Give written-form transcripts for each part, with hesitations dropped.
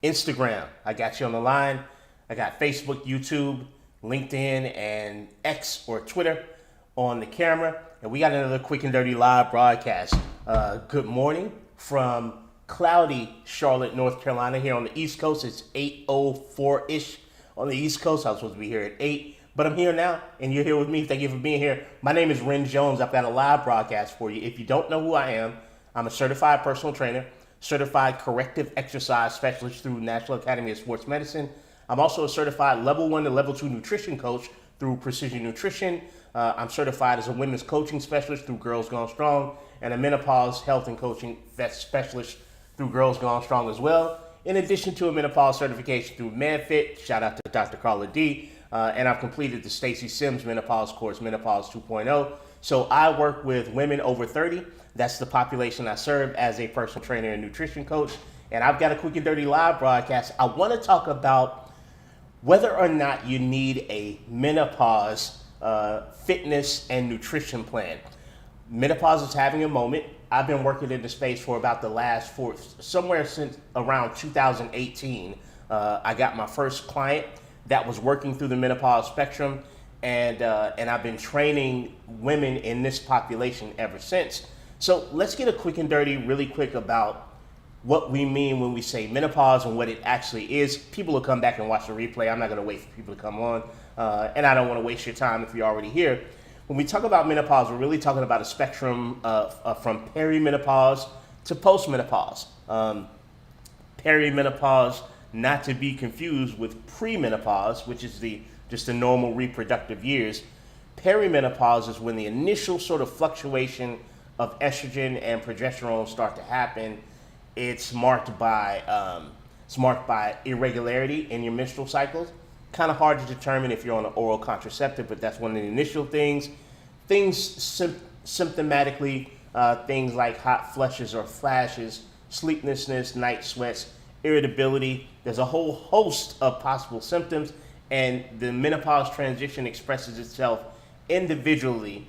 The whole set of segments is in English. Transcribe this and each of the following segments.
Instagram, I got you on the line. I got Facebook, YouTube, LinkedIn, and X or Twitter on the camera. And we got another quick and dirty live broadcast. Good morning from cloudy Charlotte, North Carolina. Here on the East Coast, it's 8:04-ish on the East Coast. I was supposed to be here at 8, but I'm here now, and you're here with me. Thank you for being here. My name is Ren Jones. I've got a live broadcast for you. If you don't know who I am, I'm a certified personal trainer, certified corrective exercise specialist through National Academy of Sports Medicine. I'm also a certified level 1 to level 2 nutrition coach through Precision Nutrition. I'm certified as a women's coaching specialist through Girls Gone Strong, and a menopause health and coaching specialist through Girls Gone Strong as well. In addition to a menopause certification through MedFit, shout out to Dr. Carla D. And I've completed the Stacey Sims menopause course, Menopause 2.0. So I work with women over 30. That's the population I serve as a personal trainer and nutrition coach. And I've got a quick and dirty live broadcast. I want to talk about whether or not you need a menopause fitness and nutrition plan. Menopause is having a moment. I've been working in the space for about somewhere since around 2018. I got my first client that was working through the menopause spectrum, and I've been training women in this population ever since. So let's get a quick and dirty really quick about what we mean when we say menopause and what it actually is. People will come back and watch the replay. I'm not going to wait for people to come on, and I don't want to waste your time if you're already here. When we talk about menopause, we're really talking about a spectrum from perimenopause to postmenopause. Perimenopause, not to be confused with premenopause, which is just the normal reproductive years. Perimenopause is when the initial sort of fluctuation of estrogen and progesterone start to happen. It's marked by irregularity in your menstrual cycles. Kind of hard to determine if you're on an oral contraceptive, but that's one of the initial things. Symptomatically, things like hot flushes or flashes, sleeplessness, night sweats, irritability. There's a whole host of possible symptoms, and the menopause transition expresses itself individually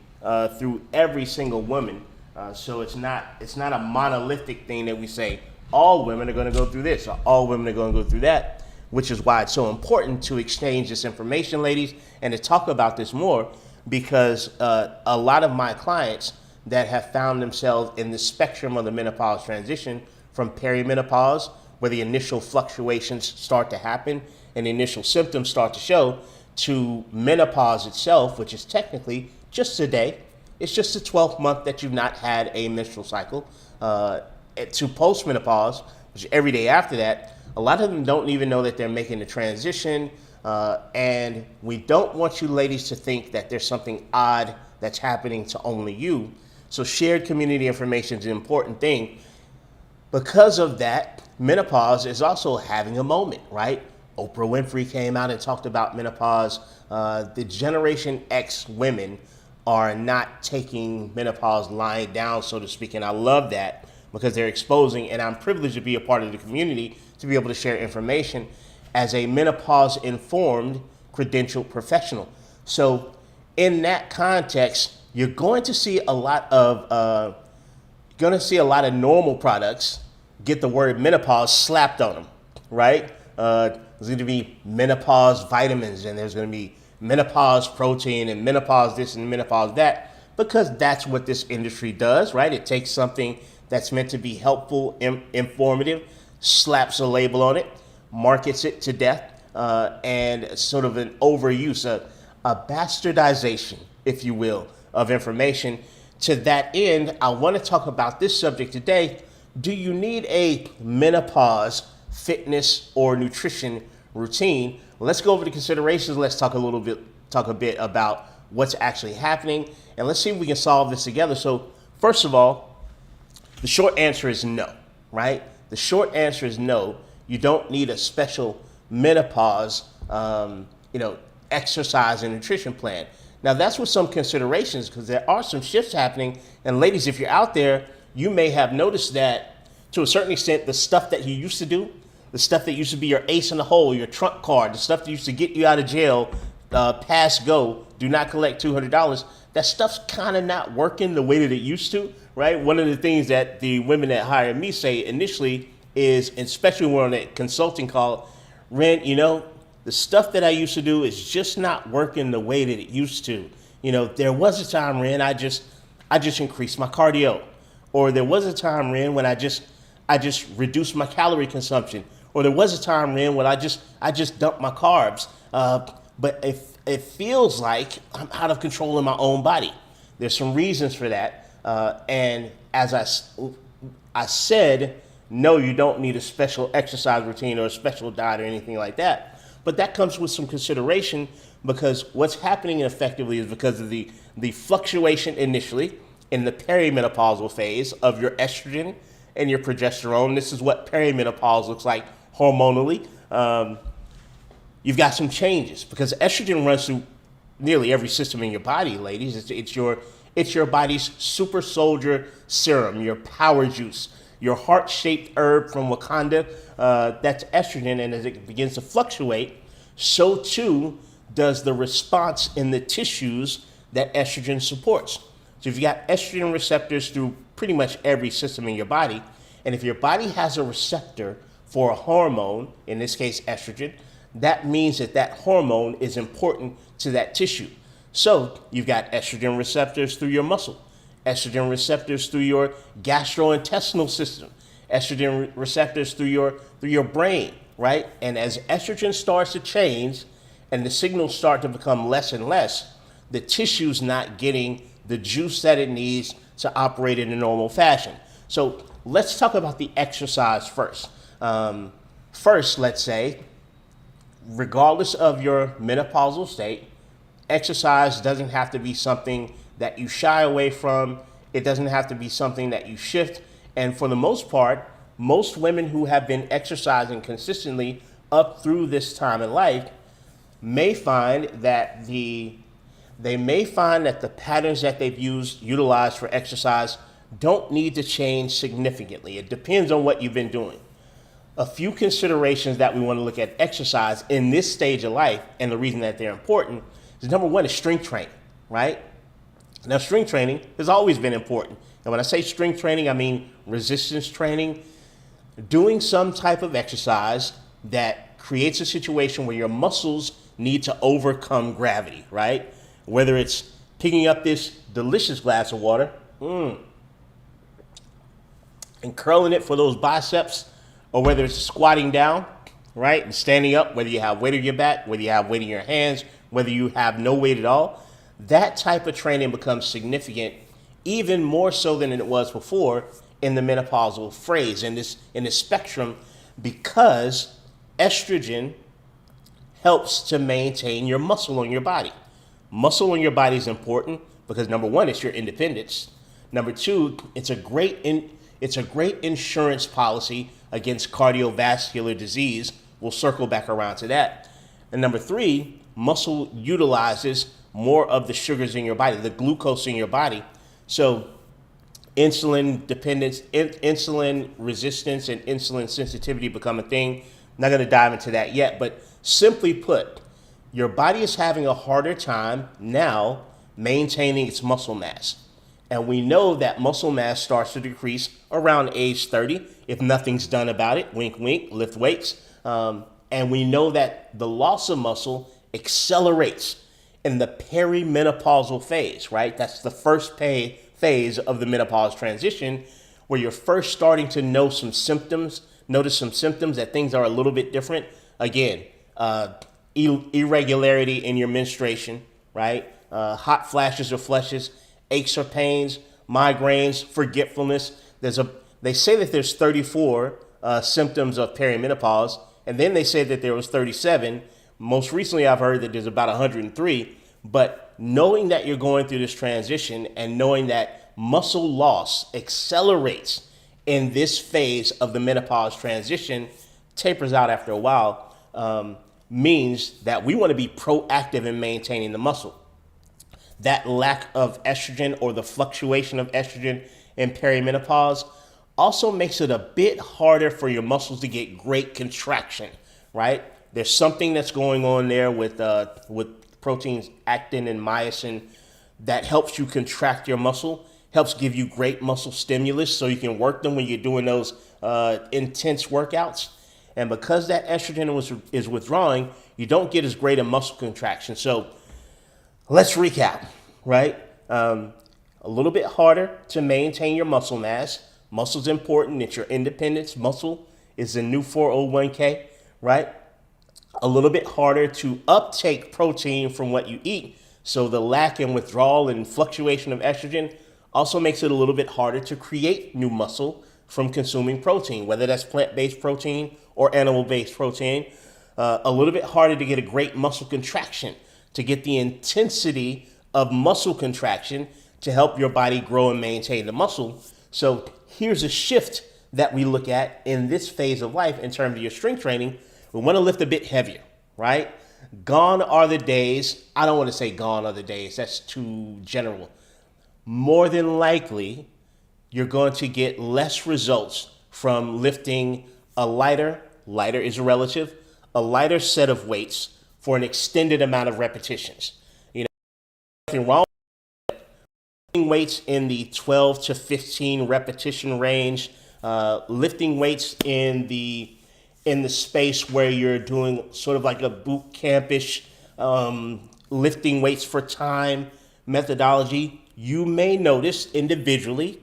through every single woman. So it's not a monolithic thing that we say all women are going to go through this or all women are going to go through that, which is why it's so important to exchange this information, ladies, and to talk about this more, because a lot of my clients that have found themselves in the spectrum of the menopause transition, from perimenopause, where the initial fluctuations start to happen and the initial symptoms start to show, to menopause itself, which is technically just today. It's just the 12th month that you've not had a menstrual cycle, to postmenopause, which is every day after that. A lot of them don't even know that they're making the transition, and we don't want you ladies to think that there's something odd that's happening to only you. So shared community information is an important thing. Because of that, menopause is also having a moment, right? Oprah Winfrey came out and talked about menopause. The Generation X women are not taking menopause lying down, so to speak, and I love that because they're exposing, and I'm privileged to be a part of the community to be able to share information as a menopause-informed, credentialed professional. So in that context, you're going to see a lot of normal products get the word menopause slapped on them, right? There's going to be menopause vitamins, and there's going to be menopause protein and menopause this and menopause that, because that's what this industry does, right? It takes something that's meant to be helpful, informative, slaps a label on it, markets it to death, and sort of an overuse, a bastardization, if you will, of information. To that end, I want to talk about this subject today. Do you need a menopause fitness or nutrition routine? Well, let's go over the considerations. Let's talk a bit about what's actually happening, and let's see if we can solve this together. So first of all, the short answer is no, right? The short answer is no. You don't need a special menopause, exercise and nutrition plan. Now that's with some considerations, because there are some shifts happening. And ladies, if you're out there, you may have noticed that to a certain extent, the stuff that you used to do, the stuff that used to be your ace in the hole, your trump card, the stuff that used to get you out of jail, pass go, do not collect $200, that stuff's kind of not working the way that it used to, right? One of the things that the women that hired me say initially is, especially when we're on a consulting call, Ren, the stuff that I used to do is just not working the way that it used to. There was a time, Ren, I just increased my cardio. Or there was a time, Ren, when I just reduced my calorie consumption. Or there was a time, Ren, when I just dumped my carbs. But it feels like I'm out of control in my own body. There's some reasons for that. And as I said, no, you don't need a special exercise routine or a special diet or anything like that. But that comes with some consideration, because what's happening effectively is because of the fluctuation initially in the perimenopausal phase of your estrogen and your progesterone. This is what perimenopause looks like hormonally. You've got some changes because estrogen runs through nearly every system in your body, ladies. It's your body's super soldier serum, your power juice, your heart-shaped herb from Wakanda. That's estrogen, and as it begins to fluctuate, so too does the response in the tissues that estrogen supports. So if you got estrogen receptors through pretty much every system in your body, and if your body has a receptor for a hormone, in this case estrogen, that means that hormone is important to that tissue. So you've got estrogen receptors through your muscle, estrogen receptors through your gastrointestinal system, estrogen receptors through your brain, right? And as estrogen starts to change and the signals start to become less and less, the tissue's not getting the juice that it needs to operate in a normal fashion. So let's talk about the exercise first. First, let's say, regardless of your menopausal state, exercise doesn't have to be something that you shy away from. It doesn't have to be something that you shift. And for the most part, most women who have been exercising consistently up through this time in life may find that the patterns that they've utilized for exercise don't need to change significantly. It depends on what you've been doing. A few considerations that we want to look at exercise in this stage of life, and the reason that they're important, is number one is strength training, right? Now, strength training has always been important. And when I say strength training, I mean resistance training, doing some type of exercise that creates a situation where your muscles need to overcome gravity, right? Whether it's picking up this delicious glass of water and curling it for those biceps, or whether it's squatting down, right, and standing up, whether you have weight on your back, whether you have weight in your hands, whether you have no weight at all, that type of training becomes significant, even more so than it was before in the menopausal phase, in this spectrum, because estrogen helps to maintain your muscle on your body. Muscle on your body is important because number one, it's your independence. Number two, it's a great insurance policy against cardiovascular disease. We'll circle back around to that. And number three, muscle utilizes more of the sugars in your body, the glucose in your body. So insulin dependence, insulin resistance, and insulin sensitivity become a thing. I'm not going to dive into that yet, but simply put, your body is having a harder time now maintaining its muscle mass. And we know that muscle mass starts to decrease around age 30 if nothing's done about it. Wink, wink, lift weights. And we know that the loss of muscle accelerates in the perimenopausal phase, right? That's the first phase of the menopause transition, where you're first starting to notice some symptoms that things are a little bit different. Again, irregularity in your menstruation, right? Hot flashes or flushes, aches or pains, migraines, forgetfulness. They say that there's 34 symptoms of perimenopause, and then they say that there was 37. Most recently, I've heard that there's about 103. But knowing that you're going through this transition and knowing that muscle loss accelerates in this phase of the menopause transition, tapers out after a while, means that we want to be proactive in maintaining the muscle. That lack of estrogen or the fluctuation of estrogen in perimenopause also makes it a bit harder for your muscles to get great contraction, right? There's something that's going on there with proteins actin and myosin that helps you contract your muscle, helps give you great muscle stimulus so you can work them when you're doing those intense workouts. And because that estrogen is withdrawing, you don't get as great a muscle contraction. So let's recap, right? A little bit harder to maintain your muscle mass. Muscle's important. It's your independence. Muscle is the new 401k, right? A little bit harder to uptake protein from what you eat. So the lack and withdrawal and fluctuation of estrogen also makes it a little bit harder to create new muscle from consuming protein, whether that's plant-based protein or animal-based protein. A little bit harder to get a great muscle contraction, to get the intensity of muscle contraction to help your body grow and maintain the muscle. So here's a shift that we look at in this phase of life in terms of your strength training. We want to lift a bit heavier, right? Gone are the days. I don't want to say gone are the days. That's too general. More than likely, you're going to get less results from lifting a lighter is relative, a lighter set of weights for an extended amount of repetitions. You know, nothing wrong with lifting weights in the 12 to 15 repetition range, lifting weights in the space where you're doing sort of like a boot campish lifting weights for time methodology. You may notice individually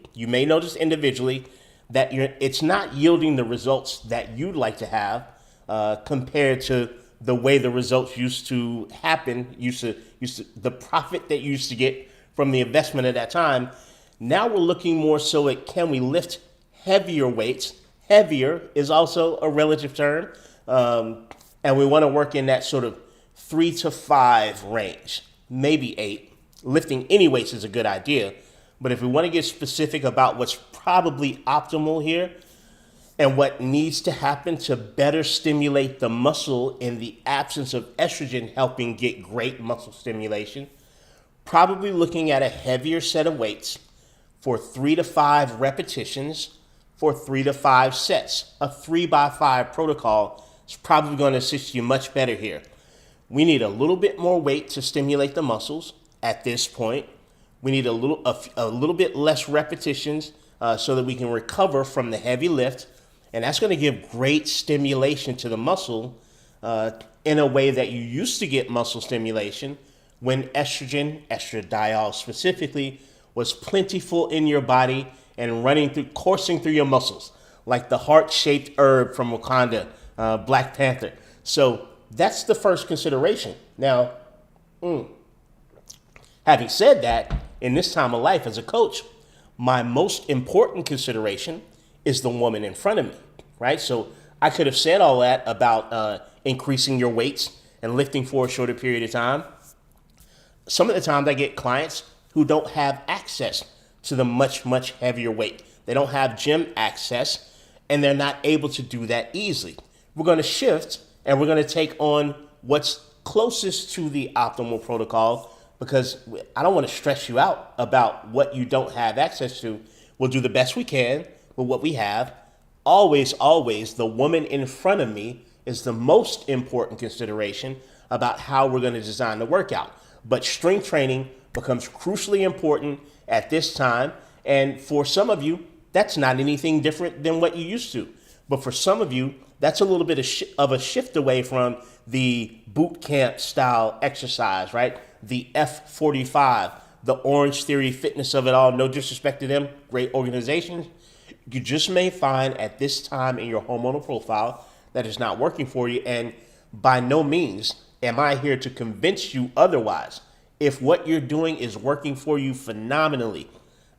that it's not yielding the results that you'd like to have compared to the way the results used to happen, the profit that you used to get from the investment at that time. Now we're looking more so at, can we lift heavier weights? Heavier is also a relative term, and we want to work in that sort of 3 to 5 range, maybe 8. Lifting any weights is a good idea, but if we want to get specific about what's probably optimal here and what needs to happen to better stimulate the muscle in the absence of estrogen helping get great muscle stimulation, probably looking at a heavier set of weights for 3 to 5 repetitions for 3 to 5 sets. A 3x5 protocol is probably going to assist you much better here. We need a little bit more weight to stimulate the muscles at this point. We need a little bit less repetitions so that we can recover from the heavy lift. And that's going to give great stimulation to the muscle in a way that you used to get muscle stimulation when estrogen, estradiol specifically, was plentiful in your body and coursing through your muscles, like the heart-shaped herb from Wakanda, Black Panther. So that's the first consideration. Now, having said that, in this time of life as a coach, my most important consideration is the woman in front of me, right? So I could have said all that about increasing your weights and lifting for a shorter period of time. Some of the times I get clients who don't have access to the much, much heavier weight. They don't have gym access, and they're not able to do that easily. We're going to shift, and we're going to take on what's closest to the optimal protocol, because I don't want to stress you out about what you don't have access to. We'll do the best we can with what we have. Always, always, the woman in front of me is the most important consideration about how we're going to design the workout. But strength training becomes crucially important at this time. And for some of you, that's not anything different than what you used to. But for some of you, that's a little bit of a shift away from the boot camp style exercise, right? The F45, the Orange Theory Fitness of it all. No disrespect to them, great organizations. You just may find at this time in your hormonal profile that is not working for you. And by no means am I here to convince you otherwise. If what you're doing is working for you phenomenally,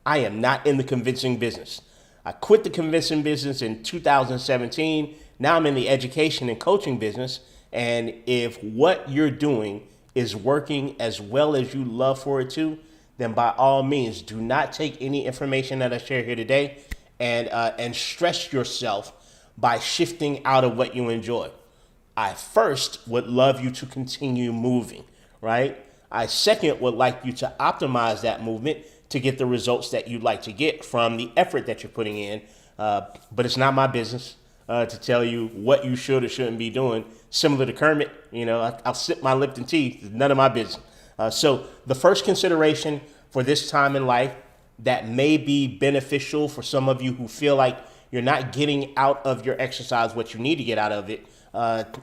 I am not in the convincing business. I quit the convincing business in 2017. Now I'm in the education and coaching business. And if what you're doing is working as well as you love for it to, then by all means, do not take any information that I share here today and stress yourself by shifting out of what you enjoy. I first would love you to continue moving, right? I second would like you to optimize that movement to get the results that you'd like to get from the effort that you're putting in. But it's not my business to tell you what you should or shouldn't be doing. Similar to Kermit, I'll sip my Lipton tea. It's none of my business. So the first consideration for this time in life that may be beneficial for some of you who feel like you're not getting out of your exercise what you need to get out of it,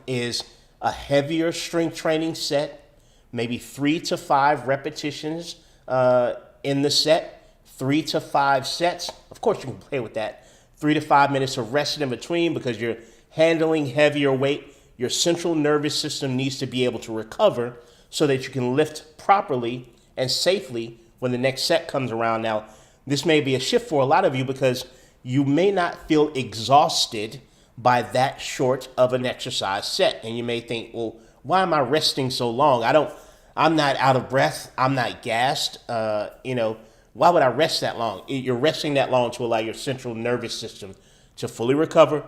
is a heavier strength training set, maybe 3 to 5 repetitions in the set, 3 to 5 sets. Of course, you can play with that. 3 to 5 minutes of rest in between because you're handling heavier weight. Your central nervous system needs to be able to recover so that you can lift properly and safely when the next set comes around. Now, this may be a shift for a lot of you because you may not feel exhausted by that short of an exercise set. And you may think, well, why am I resting so long? I'm not out of breath. I'm not gassed. Why would I rest that long? You're resting that long to allow your central nervous system to fully recover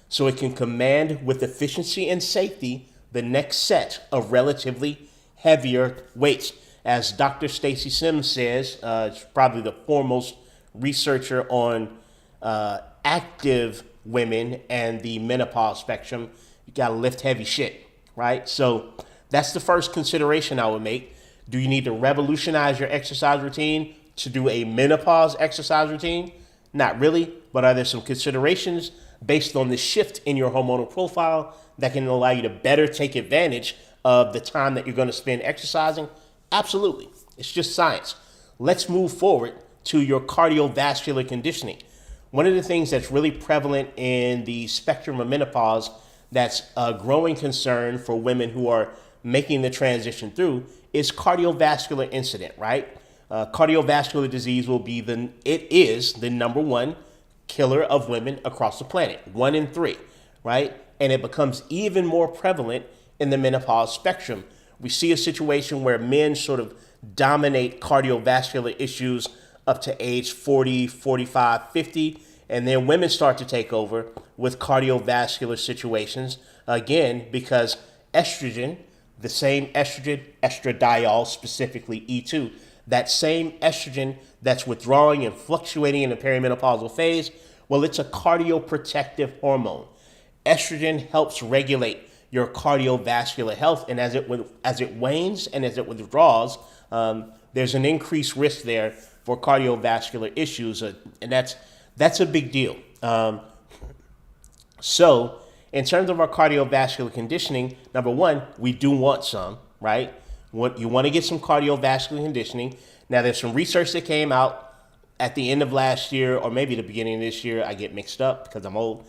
so it can command with efficiency and safety the next set of relatively heavier weights. As Dr. Stacy Sims says, she's probably the foremost researcher on active women and the menopause spectrum, you gotta lift heavy shit, right? So that's the first consideration I would make. Do you need to revolutionize your exercise routine to do a menopause exercise routine? Not really, but are there some considerations based on the shift in your hormonal profile that can allow you to better take advantage of the time that you're gonna spend exercising? Absolutely, it's just science. Let's move forward to your cardiovascular conditioning. One of the things that's really prevalent in the spectrum of menopause that's a growing concern for women who are making the transition through is cardiovascular incident, right? Cardiovascular disease is the number one killer of women across the planet, 1 in 3, right? And it becomes even more prevalent in the menopause spectrum. We see a situation where men sort of dominate cardiovascular issues up to age 40, 45, 50, and then women start to take over with cardiovascular situations, again, because estrogen, the same estrogen, estradiol, specifically E2, that same estrogen that's withdrawing and fluctuating in the perimenopausal phase, well, it's a cardioprotective hormone. Estrogen helps regulate your cardiovascular health, and as it wanes and as it withdraws, there's an increased risk there for cardiovascular issues, and that's a big deal. So in terms of our cardiovascular conditioning, number one, we do want some, right? You want to get some cardiovascular conditioning. Now, there's some research that came out at the end of last year, or maybe the beginning of this year. I get mixed up because I'm old.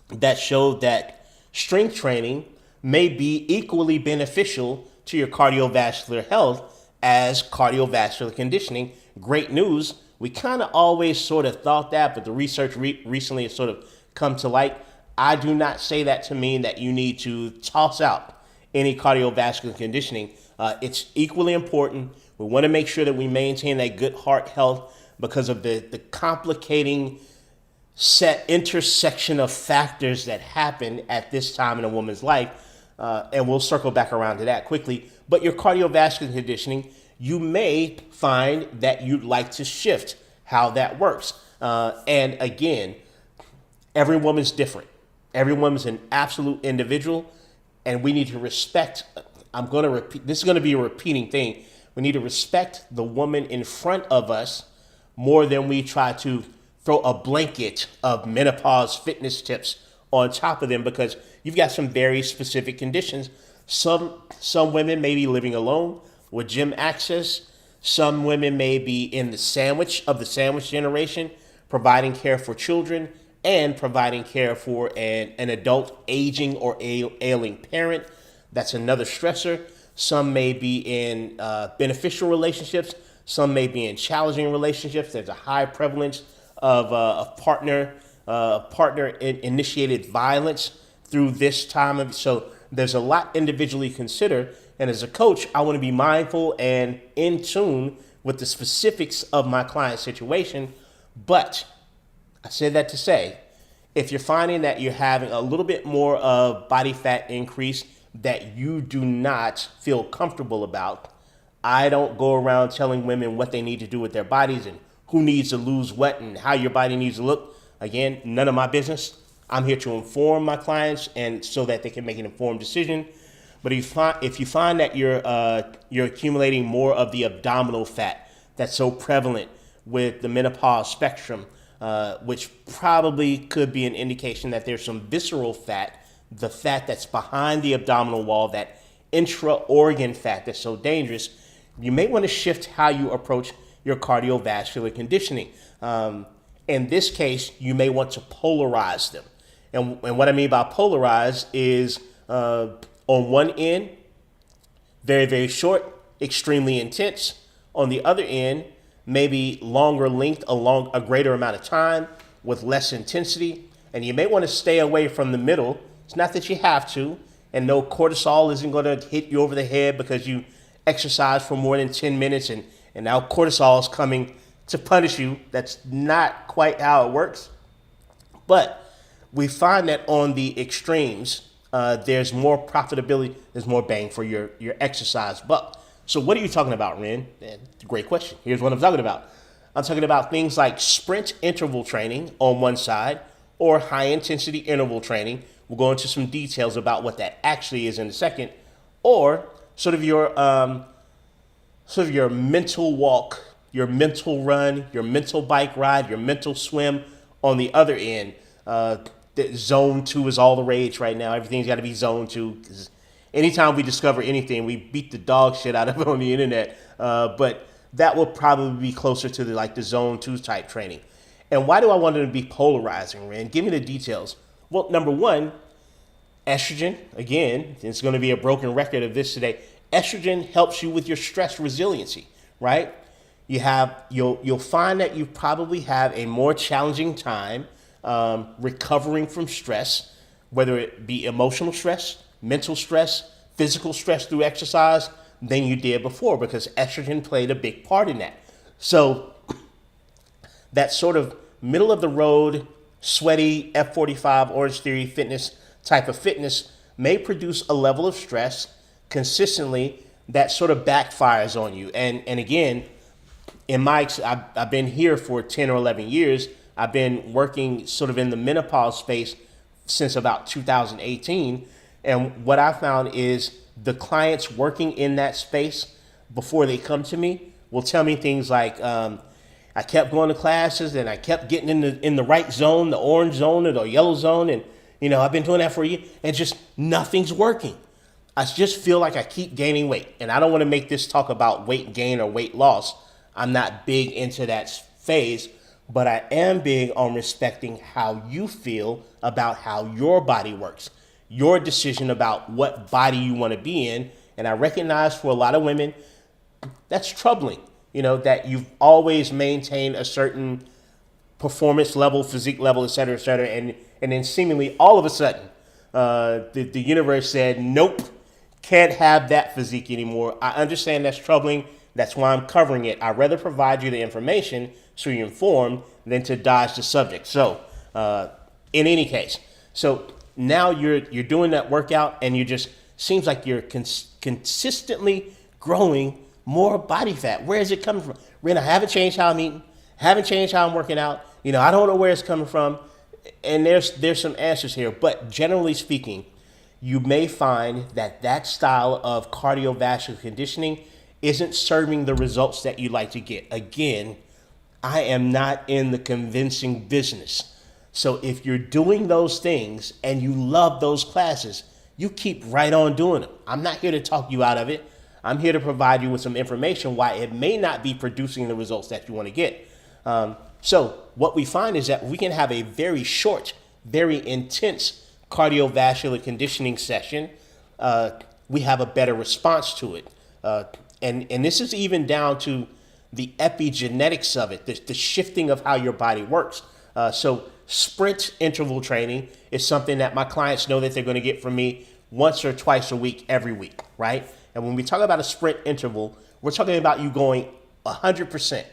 That showed that strength training may be equally beneficial to your cardiovascular health as cardiovascular conditioning. Great news. We kind of always sort of thought that, but the research recently has sort of come to light. I do not say that to mean that you need to toss out any cardiovascular conditioning. It's equally important. We want to make sure that we maintain that good heart health because of the complicating intersection of factors that happen at this time in a woman's life. And we'll circle back around to that quickly. But your cardiovascular conditioning, you may find that you'd like to shift how that works. And again, every woman's different. Every woman's an absolute individual, and we need to respect. I'm going to repeat. This is going to be a repeating thing. We need to respect the woman in front of us more than we try to throw a blanket of menopause fitness tips on top of them, because you've got some very specific conditions. Some women may be living alone with gym access. Some women may be in the sandwich generation, providing care for children and providing care for an adult aging or ailing parent. That's another stressor. Some may be in beneficial relationships. Some may be in challenging relationships. There's a high prevalence of partner-initiated violence through this time. So there's a lot individually consider. And as a coach, I want to be mindful and in tune with the specifics of my client's situation. But I said that to say, if you're finding that you're having a little bit more of body fat increase that you do not feel comfortable about, I don't go around telling women what they need to do with their bodies and who needs to lose what and how your body needs to look. Again, none of my business. I'm here to inform my clients and so that they can make an informed decision. But if you find that you're accumulating more of the abdominal fat that's so prevalent with the menopause spectrum, which probably could be an indication that there's some visceral fat, the fat that's behind the abdominal wall, that intra-organ fat that's so dangerous. You may want to shift how you approach your cardiovascular conditioning. In this case, you may want to polarize them. And what I mean by polarize is on one end, very, very short, extremely intense. On the other end, maybe longer length, along a greater amount of time with less intensity. And you may want to stay away from the middle. It's not that you have to, and no, cortisol isn't going to hit you over the head because you exercise for more than 10 minutes and now cortisol is coming to punish you. That's not quite how it works. But we find that on the extremes, there's more profitability, there's more bang for your exercise buck. So what are you talking about, Ren? Great question. Here's what I'm talking about. I'm talking about things like sprint interval training on one side or high intensity interval training. We'll go into some details about what that actually is in a second. Or sort of your mental walk, your mental run, your mental bike ride, your mental swim on the other end. Zone 2 is all the rage right now. Everything's got to be zone 2. Anytime we discover anything, we beat the dog shit out of it on the internet. But that will probably be closer to the zone 2 type training. And why do I want it to be polarizing, Rand? Give me the details. Well, number one, estrogen, again, it's going to be a broken record of this today. Estrogen helps you with your stress resiliency, right? You'll find that you probably have a more challenging time recovering from stress, whether it be emotional stress, mental stress, physical stress through exercise, than you did before, because estrogen played a big part in that. So that sort of middle of the road, sweaty F45 Orange Theory fitness type of fitness may produce a level of stress consistently that sort of backfires on you. And again, I've been here for 10 or 11 years. I've been working sort of in the menopause space since about 2018. And what I found is the clients working in that space before they come to me will tell me things like, I kept going to classes and I kept getting in the right zone, the orange zone or the yellow zone. And, I've been doing that for a year and just nothing's working. I just feel like I keep gaining weight. And I don't want to make this talk about weight gain or weight loss. I'm not big into that phase, but I am big on respecting how you feel about how your body works, your decision about what body you want to be in. And I recognize for a lot of women, that's troubling, that you've always maintained a certain performance level, physique level, et cetera, and then seemingly all of a sudden, the universe said, nope, can't have that physique anymore. I understand that's troubling. That's why I'm covering it. I'd rather provide you the information so you're informed than to dodge the subject. So in any case, so now you're doing that workout and you just seems like you're consistently growing more body fat. Where is it coming from? Ren, I haven't changed how I'm eating, haven't changed how I'm working out. I don't know where it's coming from. And there's some answers here, but generally speaking, you may find that style of cardiovascular conditioning isn't serving the results that you like to get. Again, I am not in the convincing business. So if you're doing those things and you love those classes, you keep right on doing them. I'm not here to talk you out of it. I'm here to provide you with some information why it may not be producing the results that you want to get. So what we find is that we can have a very short, very intense cardiovascular conditioning session. We have a better response to it. And this is even down to the epigenetics of it, the shifting of how your body works. So sprint interval training is something that my clients know that they're going to get from me once or twice a week, every week, right? And when we talk about a sprint interval, we're talking about you going 100%,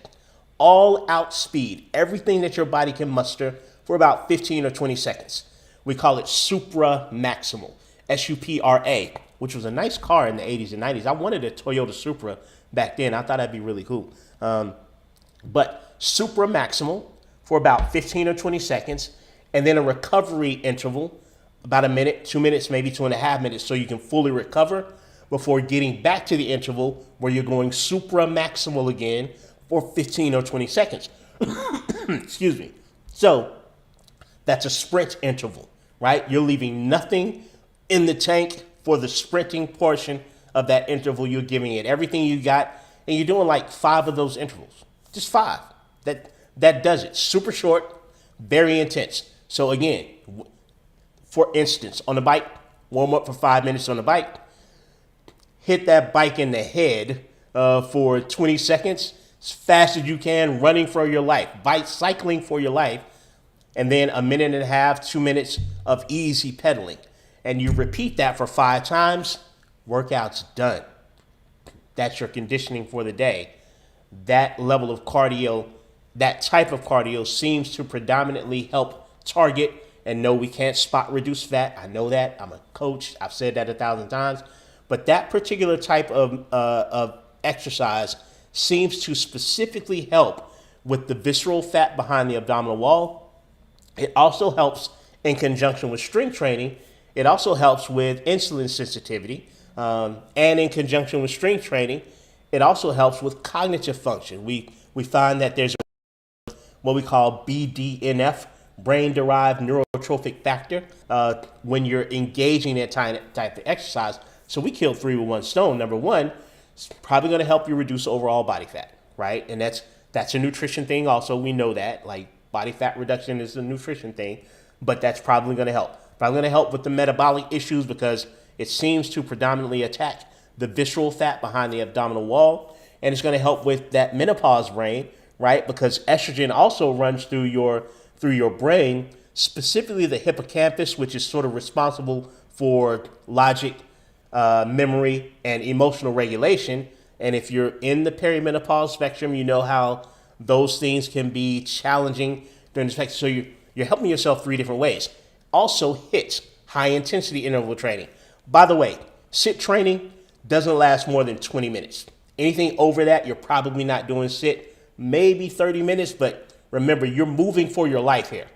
all out speed, everything that your body can muster for about 15 or 20 seconds. We call it supra maximal, SUPRA, which was a nice car in the 80s and 90s. I wanted a Toyota Supra back then. I thought that'd be really cool. But supra maximal for about 15 or 20 seconds, and then a recovery interval, about a minute, 2 minutes, maybe 2.5 minutes, so you can fully recover before getting back to the interval where you're going supra maximal again for 15 or 20 seconds. Excuse me. So that's a sprint interval, right? You're leaving nothing in the tank for the sprinting portion of that interval. You're giving it everything you got, and you're doing like 5 of those intervals, just 5. That does it. Super short, very intense. So again, for instance, on the bike, warm up for 5 minutes on the bike, hit that bike in the head for 20 seconds, as fast as you can, running for your life, bike cycling for your life, and then a minute and a half, 2 minutes of easy pedaling. And you repeat that for 5 times, workout's done. That's your conditioning for the day. That level of cardio, that type of cardio seems to predominantly help target, and no, we can't spot reduce fat. I know that. I'm a coach. I've said that 1,000 times. But that particular type of exercise seems to specifically help with the visceral fat behind the abdominal wall. It also helps in conjunction with strength training. It also helps with insulin sensitivity. And in conjunction with strength training, it also helps with cognitive function. We find that there's what we call BDNF, brain-derived neurotrophic factor, when you're engaging that type of exercise. So we kill 3 with 1 stone. Number one, it's probably going to help you reduce overall body fat, right? And that's a nutrition thing also. We know that, like, body fat reduction is a nutrition thing, but that's probably going to help. Probably going to help with the metabolic issues because it seems to predominantly attack the visceral fat behind the abdominal wall. And it's going to help with that menopause brain, right? Because estrogen also runs through your brain, specifically the hippocampus, which is sort of responsible for logic, memory, and emotional regulation. And if you're in the perimenopause spectrum, you know how those things can be challenging during the spectrum. So you're helping yourself 3 different ways. Also, HIIT, high intensity interval training. By the way, sit training doesn't last more than 20 minutes. Anything over that, you're probably not doing sit, maybe 30 minutes, but remember, you're moving for your life here.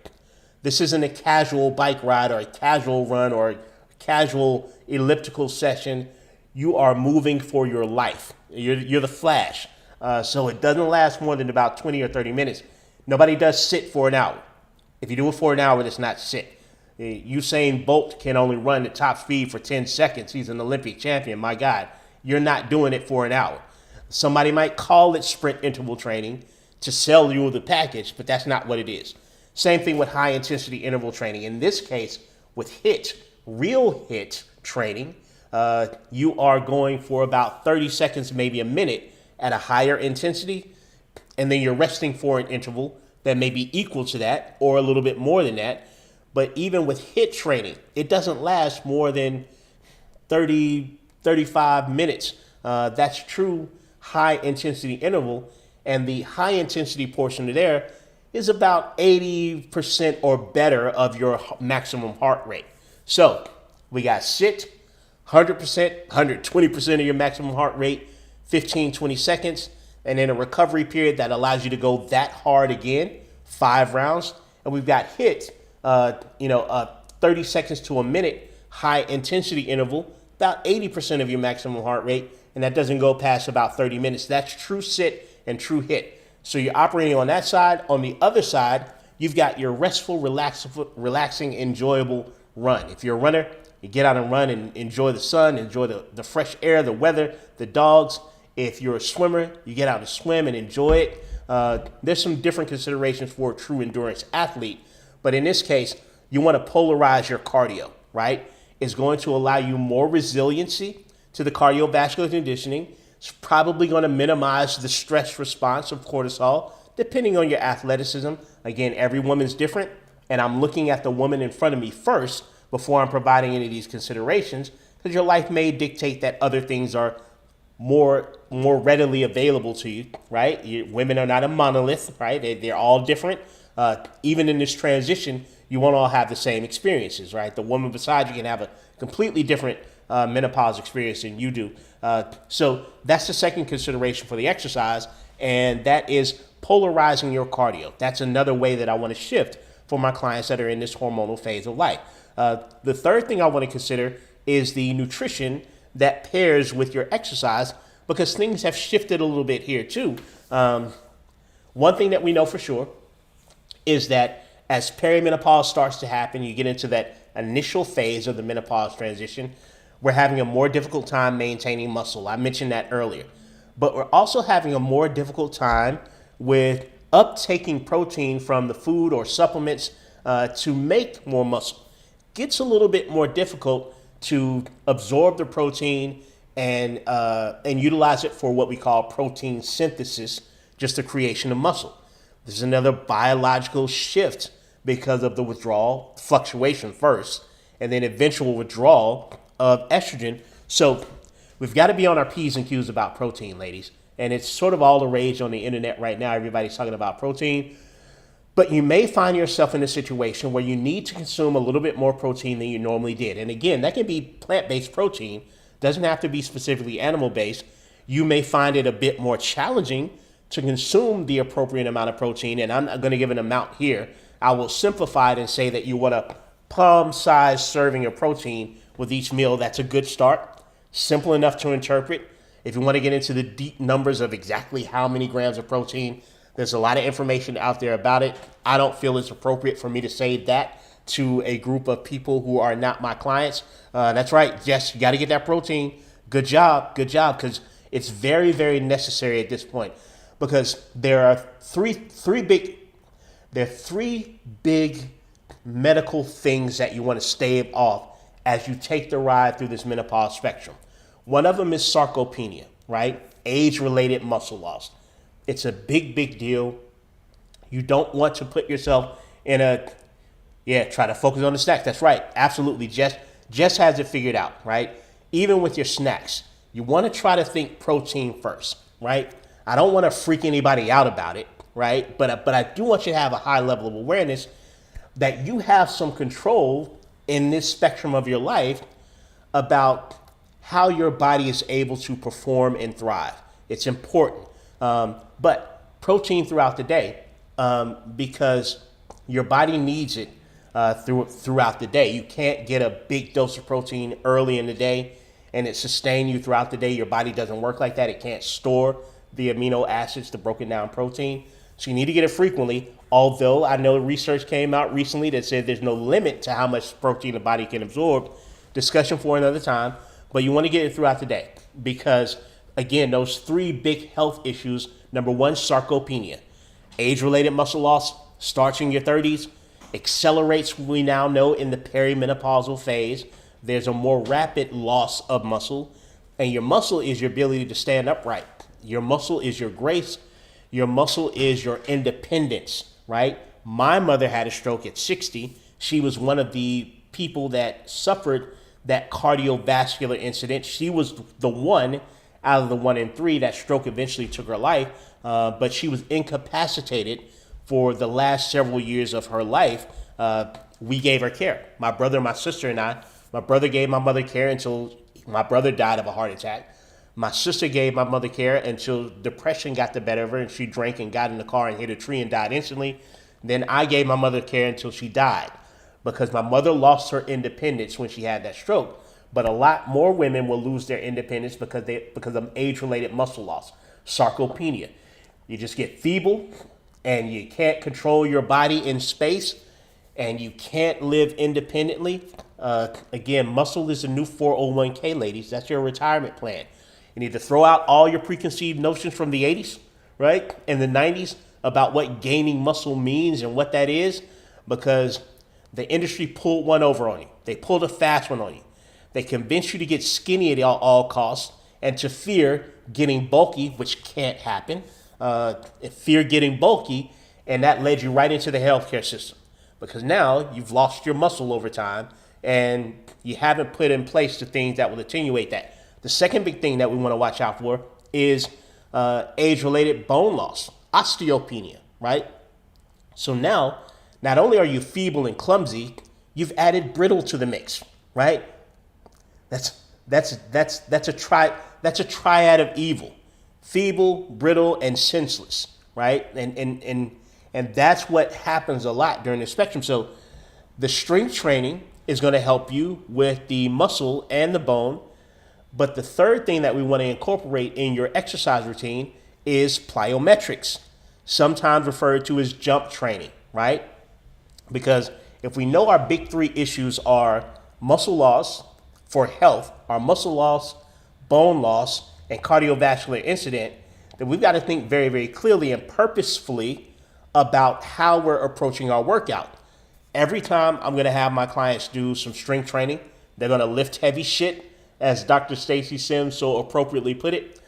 This isn't a casual bike ride or a casual run or a casual elliptical session. You are moving for your life. You're the Flash. So it doesn't last more than about 20 or 30 minutes. Nobody does sit for an hour. If you do it for an hour, it's not sit. Usain Bolt can only run at top speed for 10 seconds. He's an Olympic champion. My God, you're not doing it for an hour. Somebody might call it sprint interval training to sell you the package, but that's not what it is. Same thing with high intensity interval training. In this case, with HIIT, real HIIT training, you are going for about 30 seconds, maybe a minute at a higher intensity, and then you're resting for an interval that may be equal to that or a little bit more than that. But even with HIIT training, it doesn't last more than 30, 35 minutes. That's true high intensity interval. And the high intensity portion of there is about 80% or better of your maximum heart rate. So we got sit, 100%, 120% of your maximum heart rate, 15, 20 seconds, and then a recovery period that allows you to go that hard again, 5 rounds. And we've got HIIT, 30 seconds to a minute, high intensity interval, about 80% of your maximum heart rate, and that doesn't go past about 30 minutes. That's true sit and true HIIT. So you're operating on that side. On the other side, you've got your restful, relaxing, enjoyable run. If you're a runner, you get out and run and enjoy the sun, enjoy the fresh air, the weather, the dogs. If you're a swimmer, you get out and swim and enjoy it. There's some different considerations for a true endurance athlete. But in this case, you want to polarize your cardio, right? It's going to allow you more resiliency to the cardiovascular conditioning. It's probably going to minimize the stress response of cortisol, depending on your athleticism. Again, every woman's different, and I'm looking at the woman in front of me first before I'm providing any of these considerations, because your life may dictate that other things are more readily available to you, right? Women are not a monolith, right? They're all different. Even in this transition, you won't all have the same experiences, right? The woman beside you can have a completely different menopause experience than you do. So that's the second consideration for the exercise, and that is polarizing your cardio. That's another way that I want to shift for my clients that are in this hormonal phase of life. The third thing I want to consider is the nutrition that pairs with your exercise, because things have shifted a little bit here too. One thing that we know for sure is that as perimenopause starts to happen, you get into that initial phase of the menopause transition, we're having a more difficult time maintaining muscle. I mentioned that earlier. But we're also having a more difficult time with uptaking protein from the food or supplements to make more muscle. Gets a little bit more difficult to absorb the protein and utilize it for what we call protein synthesis, just the creation of muscle. This is another biological shift because of the withdrawal fluctuation first, and then eventual withdrawal of estrogen. So we've got to be on our P's and Q's about protein, ladies. And it's sort of all the rage on the internet right now. Everybody's talking about protein. But you may find yourself in a situation where you need to consume a little bit more protein than you normally did. And again, that can be plant-based protein. Doesn't have to be specifically animal-based. You may find it a bit more challenging to consume the appropriate amount of protein. And I'm not going to give an amount here. I will simplify it and say that you want a palm-sized serving of protein with each meal. That's a good start. Simple enough to interpret. If you want to get into the deep numbers of exactly how many grams of protein, there's a lot of information out there about it. I don't feel it's appropriate for me to say that to a group of people who are not my clients. That's right. Yes, you got to get that protein. Good job. Good job. Because it's very, very necessary at this point. Because there are three big medical things that you want to stave off as you take the ride through this menopause spectrum. One of them is sarcopenia, right? Age-related muscle loss. It's a big, big deal. You don't want to put yourself in try to focus on the snacks. That's right. Absolutely. Jess has it figured out, right? Even with your snacks, you want to try to think protein first, right? I don't want to freak anybody out about it, right? But I do want you to have a high level of awareness that you have some control in this spectrum of your life about how your body is able to perform and thrive. It's important. But protein throughout the day, because your body needs it throughout the day. You can't get a big dose of protein early in the day and it sustain you throughout the day. Your body doesn't work like that. It can't store the amino acids, the broken down protein. So you need to get it frequently. Although I know research came out recently that said there's no limit to how much protein the body can absorb. Discussion for another time. But you want to get it throughout the day because, again, those three big health issues. Number one, sarcopenia. Age-related muscle loss starts in your 30s, accelerates, we now know, in the perimenopausal phase. There's a more rapid loss of muscle, and your muscle is your ability to stand upright. Your muscle is your grace. Your muscle is your independence, right? My mother had a stroke at 60. She was one of the people that suffered that cardiovascular incident. She was the one out of the 1 in 3 that stroke eventually took her life, but she was incapacitated for the last several years of her life. We gave her care. My brother, my sister, and I. My brother gave my mother care until my brother died of a heart attack. My sister gave my mother care until depression got the better of her and she drank and got in the car and hit a tree and died instantly. Then I gave my mother care until she died because my mother lost her independence when she had that stroke. But a lot more women will lose their independence because of age-related muscle loss, sarcopenia. You just get feeble and you can't control your body in space and you can't live independently. Again, muscle is the new 401k, ladies. That's your retirement plan. You need to throw out all your preconceived notions from the 80s, right? And the 90s about what gaining muscle means and what that is, because the industry pulled one over on you. They pulled a fast one on you. They convinced you to get skinny at all costs and to fear getting bulky, which can't happen. Fear getting bulky, and that led you right into the healthcare system because now you've lost your muscle over time and you haven't put in place the things that will attenuate that. The second big thing that we want to watch out for is age-related bone loss, osteopenia, right? So now, not only are you feeble and clumsy, you've added brittle to the mix, right? That's a triad of evil: feeble, brittle, and senseless, right? And that's what happens a lot during the spectrum. So the strength training is going to help you with the muscle and the bone. But the third thing that we want to incorporate in your exercise routine is plyometrics, sometimes referred to as jump training, right? Because if we know our big three issues are muscle loss for health, our muscle loss, bone loss, and cardiovascular incident, then we've got to think very, very clearly and purposefully about how we're approaching our workout. Every time I'm going to have my clients do some strength training, they're going to lift heavy shit, as Dr. Stacy Sims so appropriately put it.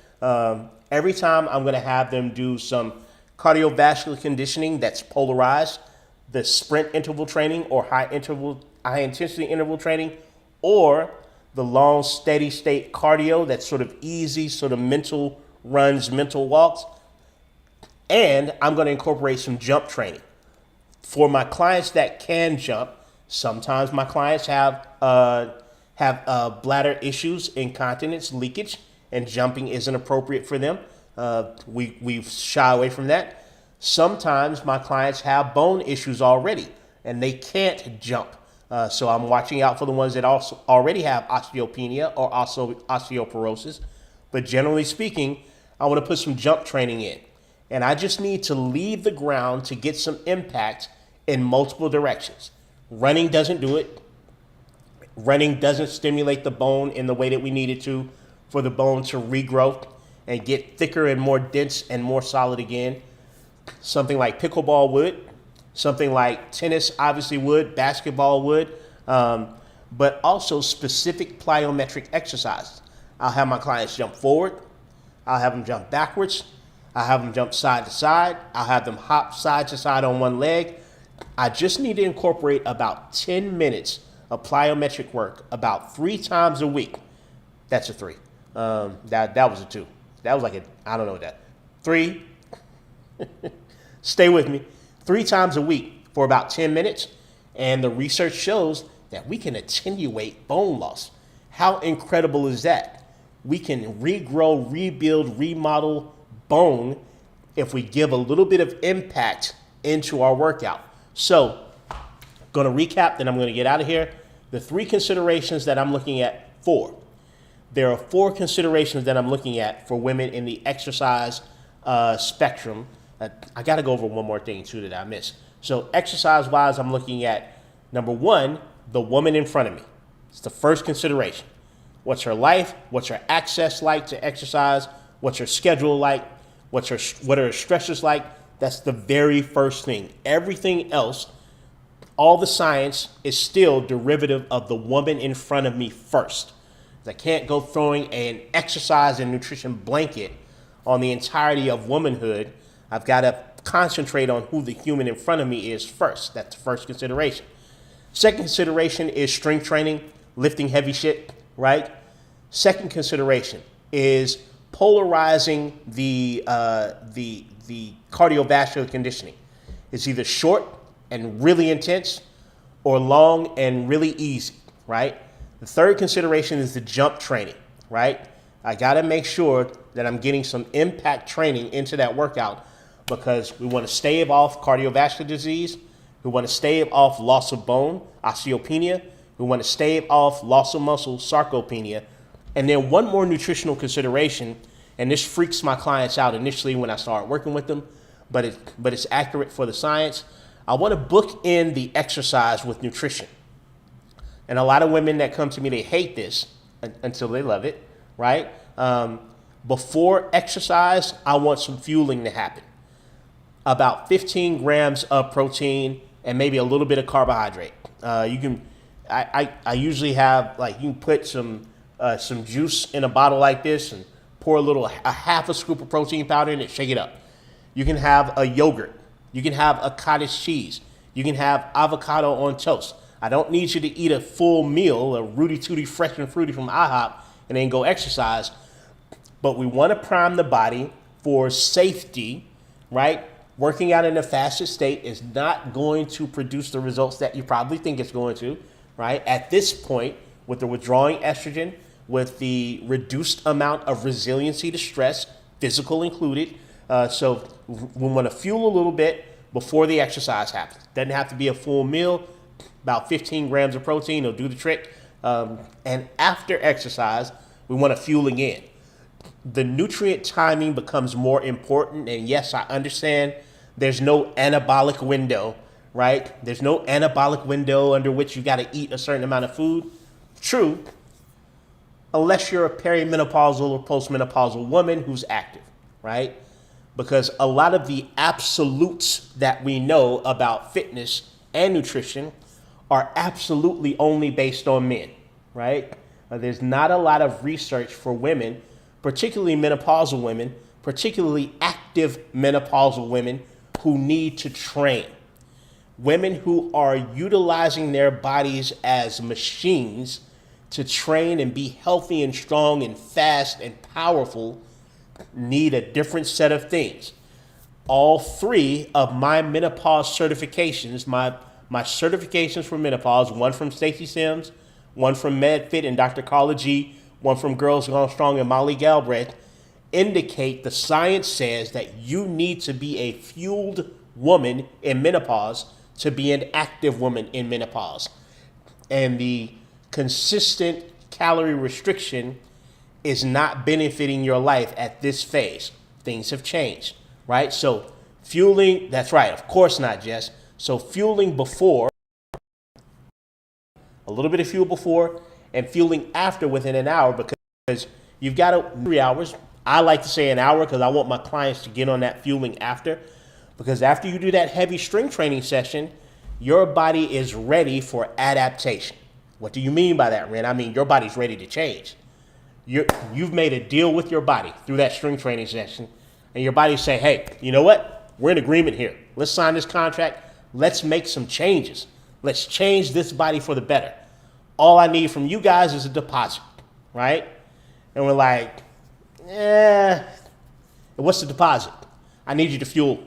Every time I'm going to have them do some cardiovascular conditioning that's polarized, the sprint interval training or high intensity interval training, or the long steady state cardio that's sort of easy, sort of mental runs, mental walks. And I'm going to incorporate some jump training. For my clients that can jump, sometimes my clients have bladder issues, incontinence, leakage, and jumping isn't appropriate for them. We shy away from that. Sometimes my clients have bone issues already, and they can't jump. So I'm watching out for the ones that also already have osteopenia or also osteoporosis. But generally speaking, I want to put some jump training in. And I just need to leave the ground to get some impact in multiple directions. Running doesn't do it. Running doesn't stimulate the bone in the way that we need it to for the bone to regrow and get thicker and more dense and more solid again. Something like pickleball would, something like tennis obviously would, basketball would, but also specific plyometric exercises. I'll have my clients jump forward. I'll have them jump backwards. I'll have them jump side to side. I'll have them hop side to side on one leg. I just need to incorporate about 10 minutes of plyometric work about 3 times a week. That's a 3. That was a 2. That was like a, I don't know what that. 3. Stay with me. 3 times a week for about 10 minutes. And the research shows that we can attenuate bone loss. How incredible is that? We can regrow, rebuild, remodel bone if we give a little bit of impact into our workout. So, going to recap, then I'm going to get out of here. The 3 considerations that I'm looking at for. There are 4 considerations that I'm looking at for women in the exercise spectrum. I got to go over one more thing too that I missed. So exercise-wise, I'm looking at, number 1, the woman in front of me. It's the first consideration. What's her life? What's her access like to exercise? What's her schedule like? What are her stressors like? That's the very first thing. Everything else, all the science is still derivative of the woman in front of me first. I can't go throwing an exercise and nutrition blanket on the entirety of womanhood. I've got to concentrate on who the human in front of me is first. That's the first consideration. Second consideration is strength training, lifting heavy shit, right? Second consideration is polarizing the cardiovascular conditioning. It's either short and really intense or long and really easy, right? The third consideration is the jump training, right? I got to make sure that I'm getting some impact training into that workout because we want to stave off cardiovascular disease. We want to stave off loss of bone, osteopenia. We want to stave off loss of muscle, sarcopenia. And then one more nutritional consideration, and this freaks my clients out initially when I start working with them, but it's accurate for the science. I want to book in the exercise with nutrition. And a lot of women that come to me, they hate this until they love it, right? Before exercise, I want some fueling to happen. About 15 grams of protein and maybe a little bit of carbohydrate. I usually have, like, you can put some juice in a bottle like this and pour a half a scoop of protein powder in it, shake it up. You can have a yogurt. You can have a cottage cheese. You can have avocado on toast. I don't need you to eat a full meal, a Rudy Tooty fresh and fruity from IHOP, and then go exercise. But we want to prime the body for safety, right? Working out in a fasted state is not going to produce the results that you probably think it's going to, right? At this point, with the withdrawing estrogen, with the reduced amount of resiliency to stress, physical included. So we want to fuel a little bit before the exercise happens. Doesn't have to be a full meal. About 15 grams of protein will do the trick. And after exercise, we want to fuel again. The nutrient timing becomes more important. And yes, I understand there's no anabolic window, right? There's no anabolic window under which you got to eat a certain amount of food. True, unless you're a perimenopausal or postmenopausal woman who's active, right? Because a lot of the absolutes that we know about fitness and nutrition are absolutely only based on men, right? There's not a lot of research for women, particularly menopausal women, particularly active menopausal women who need to train. Women who are utilizing their bodies as machines to train and be healthy and strong and fast and powerful need a different set of things. All three of my menopause certifications, my certifications for menopause, one from Stacey Sims, one from MedFit and Dr. Carla G, one from Girls Gone Strong and Molly Galbraith, indicate the science says that you need to be a fueled woman in menopause to be an active woman in menopause. And the consistent calorie restriction is not benefiting your life at this phase. Things have changed, right? So fueling, that's right, of course not, Jess. So fueling before, a little bit of fuel before, and fueling after within an hour, because you've got 3 hours. I like to say an hour because I want my clients to get on that fueling after. Because after you do that heavy strength training session, your body is ready for adaptation. What do you mean by that, Ren? I mean, your body's ready to change. You've made a deal with your body through that strength training session, and your body say, hey, you know what? We're in agreement here. Let's sign this contract. Let's make some changes. Let's change this body for the better. All I need from you guys is a deposit, right? And we're like, what's the deposit? I need you to fuel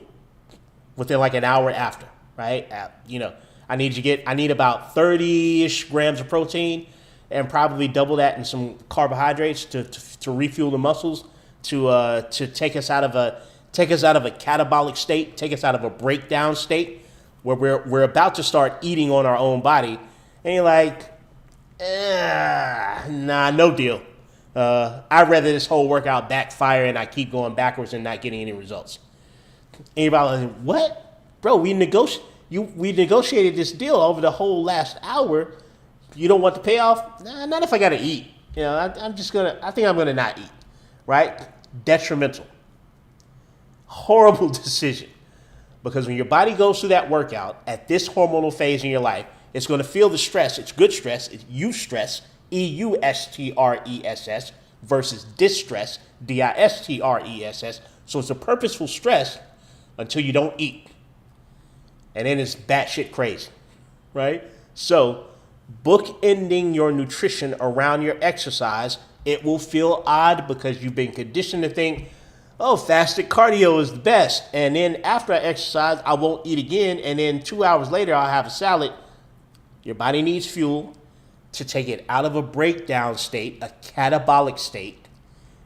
within like an hour after, right? I need about 30-ish grams of protein and probably double that in some carbohydrates to refuel the muscles, to take us out of a catabolic state, take us out of a breakdown state where we're about to start eating on our own body. And you're like, nah, no deal. I'd rather this whole workout backfire and I keep going backwards and not getting any results. And you're like, what? Bro, we negotiated this deal over the whole last hour. You don't want the payoff? Nah, not if I gotta eat. I think I'm gonna not eat, right? Detrimental. Horrible decision. Because when your body goes through that workout at this hormonal phase in your life, it's gonna feel the stress. It's good stress. It's eustress, EUSTRESS, versus distress, DISTRESS. So it's a purposeful stress until you don't eat. And then it's batshit crazy, right? So bookending your nutrition around your exercise, it will feel odd because you've been conditioned to think, oh, fasted cardio is the best. And then after I exercise, I won't eat again. And then 2 hours later, I'll have a salad. Your body needs fuel to take it out of a breakdown state, a catabolic state,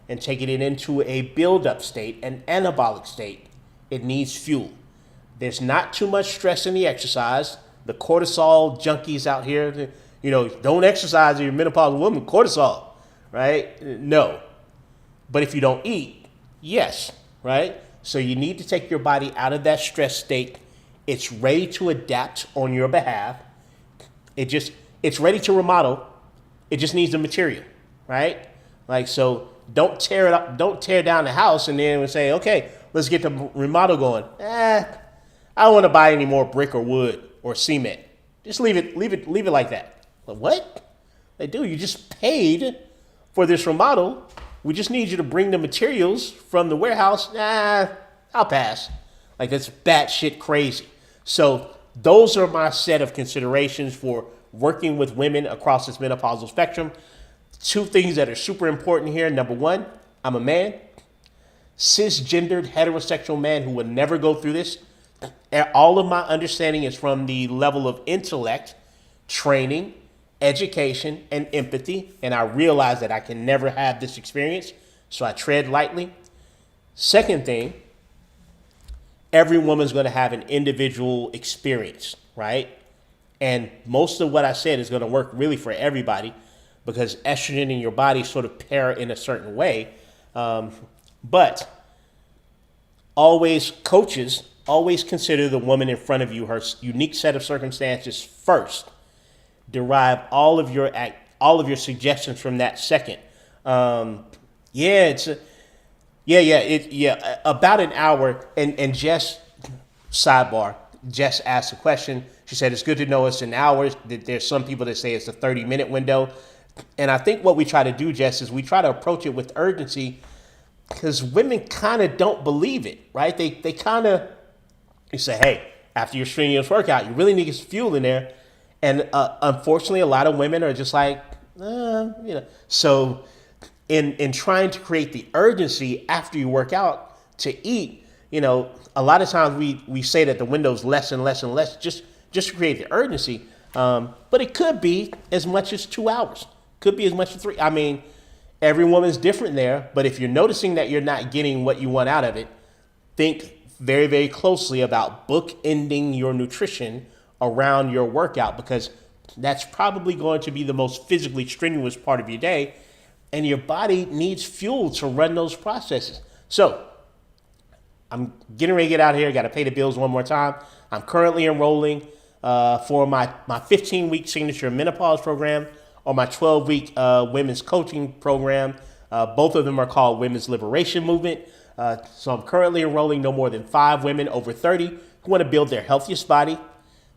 and taking it into a build-up state, an anabolic state. It needs fuel. There's not too much stress in the exercise. The cortisol junkies out here, don't exercise if you're a menopausal woman, cortisol, right? No. But if you don't eat, yes, right? So you need to take your body out of that stress state. It's ready to adapt on your behalf. It's ready to remodel. It just needs the material, right? Like, so don't tear it up, don't tear down the house and then say, okay, let's get the remodel going. I don't want to buy any more brick or wood or cement. Just leave it like that. But what? They do. You just paid for this remodel. We just need you to bring the materials from the warehouse. I'll pass. Like, that's batshit crazy. So those are my set of considerations for working with women across this menopausal spectrum. 2 things that are super important here. Number 1, I'm a man, cisgendered heterosexual man who would never go through this. All of my understanding is from the level of intellect, training, education, and empathy. And I realize that I can never have this experience, so I tread lightly. Second thing, every woman's going to have an individual experience, right? And most of what I said is going to work really for everybody because estrogen in your body sort of pair in a certain way. But always coaches always consider the woman in front of you, her unique set of circumstances first. Derive all of your suggestions from that second. Yeah, it's about an hour. And Jess, sidebar, Jess asked a question. She said it's good to know it's an hour. There's some people that say it's a 30-minute window. And I think what we try to do, Jess, is we try to approach it with urgency, because women kind of don't believe it, right? They kind of, you say, hey, after your strenuous workout, you really need some fuel in there. And unfortunately, a lot of women are just like, So in trying to create the urgency after you work out to eat, a lot of times we say that the window's less and less and less just to create the urgency. But it could be as much as 2 hours. Could be as much as 3. I mean, every woman's different there. But if you're noticing that you're not getting what you want out of it, think very, very closely about bookending your nutrition around your workout, because that's probably going to be the most physically strenuous part of your day. And your body needs fuel to run those processes. So I'm getting ready to get out of here. Got to pay the bills one more time. I'm currently enrolling for my 15-week signature menopause program or my 12-week women's coaching program. Both of them are called Women's Liberation Movement. So I'm currently enrolling no more than 5 women over 30 who want to build their healthiest body,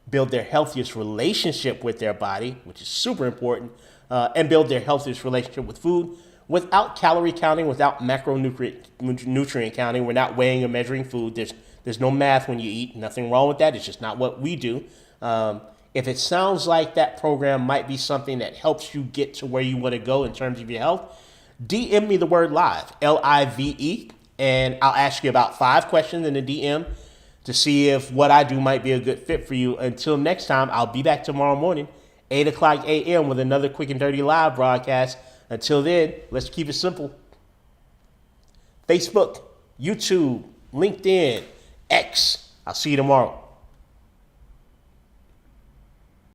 build their healthiest relationship with their body, which is super important, and build their healthiest relationship with food without calorie counting, without macronutrient counting. We're not weighing or measuring food. There's no math when you eat. Nothing wrong with that. It's just not what we do. If it sounds like that program might be something that helps you get to where you want to go in terms of your health, DM me the word live, LIVE, and I'll ask you about 5 questions in the DM to see if what I do might be a good fit for you. Until next time, I'll be back tomorrow morning, 8 o'clock a.m. with another quick and dirty live broadcast. Until then, let's keep it simple. Facebook, YouTube, LinkedIn, X. I'll see you tomorrow.